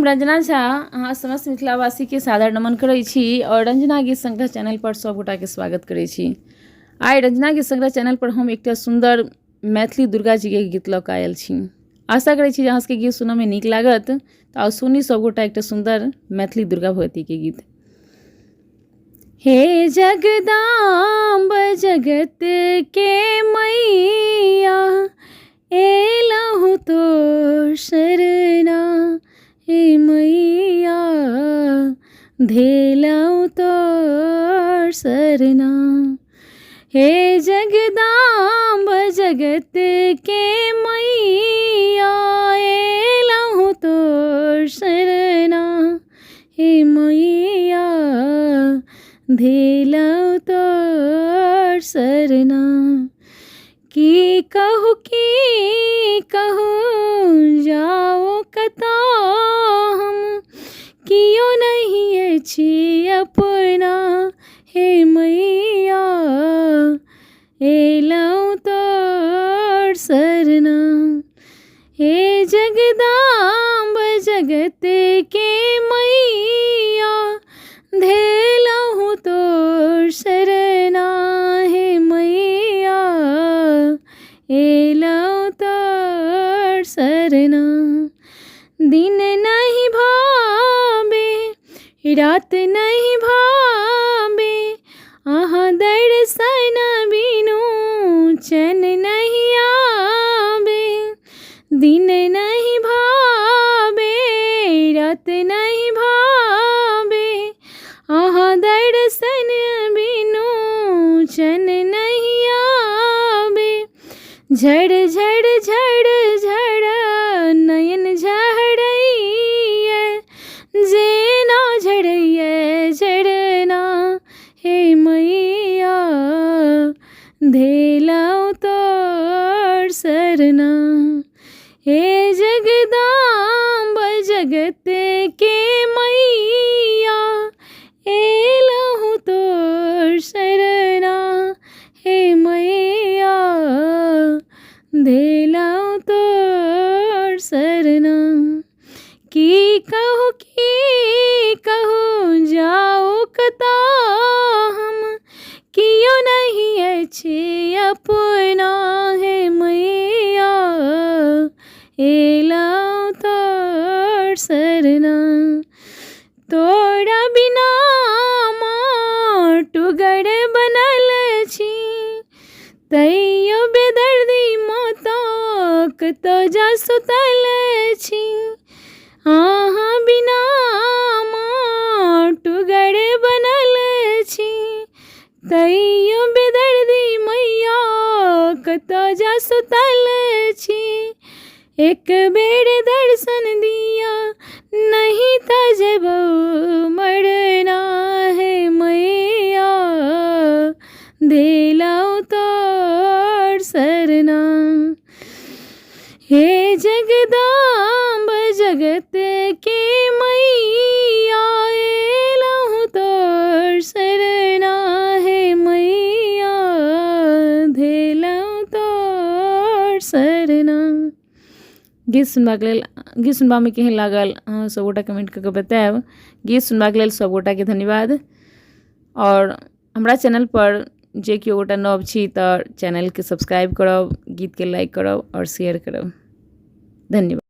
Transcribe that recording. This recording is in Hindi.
रंजना झा अहाँ समस्त मिथिलावासी के सादर नमन करै छी और रंजना गीत संग्रह चैनल पर सब गोटा के स्वागत करै छी। आइ रंजना गीत संग्रह चैनल पर हम एकटा सुंदर मैथिली दुर्गा जी के गीत लऽ कऽ आयल छी। आशा करै छी जे अहाँ सबके गीत सुनऽ में नीक लागत तऽ आउ सुनी सब गोटा एकटा सुंदर मैथिली दुर्गा भगवती के गीत। हे जगदाम्ब जगत के मैया एलहु तोर शरणा, हे मैया धेलहु तोर शरणा। हे जगदाम्ब जगत के मैया एलहु तोर शरणा, हे मैया धेलहु तोर शरणा। की कहू जाओ कतऽ हम, कियो नहीं अछि अपना, हे मैया एलहु तोर शरणा। हे जगदाम्ब जगत के मैया धेलहु तोर शरणा, हे मैया एलहु तोर शरणा। दिन नहीं भावे रात नहीं भावे, अहाँ दर्शन बिनु चैन नहीं आवे। दिन नहीं भावे रात नहीं भावे, अहाँ दर्शन बिनु चैन नहीं आवे। झड़ झड़ झड़ झड़ नयन झड़ैया, जेना झड़ैया झड़ना, हे मैया धेलहु तोर शरणा। हे जगदाम्ब जगत के मैया एलहु तोर शरणा, हे मैया धेलहु तोर शरणा। की कहू जाओ कतऽ हम, कियो नहीं अछि अपना, हे मैया एलहु तोर शरणा। तोरा बिना माटुगर बनल छी, तैयो बेदर्दी माता कतऽ जा सुतल छी। अहाँ बिना माटुगर बनल छी, तैयो बेदर्दी मैया कतऽ जा सुतल छी। एक बेर दर्शन दिया नहीं तऽ जेबौ मरना, हे मैया धेलहु तोर शरणा। हे जगदाम्ब जगत के मैया एलहु तोर शरणा, हे मैया धेलहु तोर शरणा। गीत सुनबा में केहन लागल अहाँ सब गोटा कमेंट करके बताएब। गीत सुनबाक लेल सब गोटा के धन्यवाद। और हमरा चैनल पर जे केओ गोटा नव छी तऽ चैनल के सब्सक्राइब करब, गीत के लाइक करब और शेयर करब। धन्यवाद।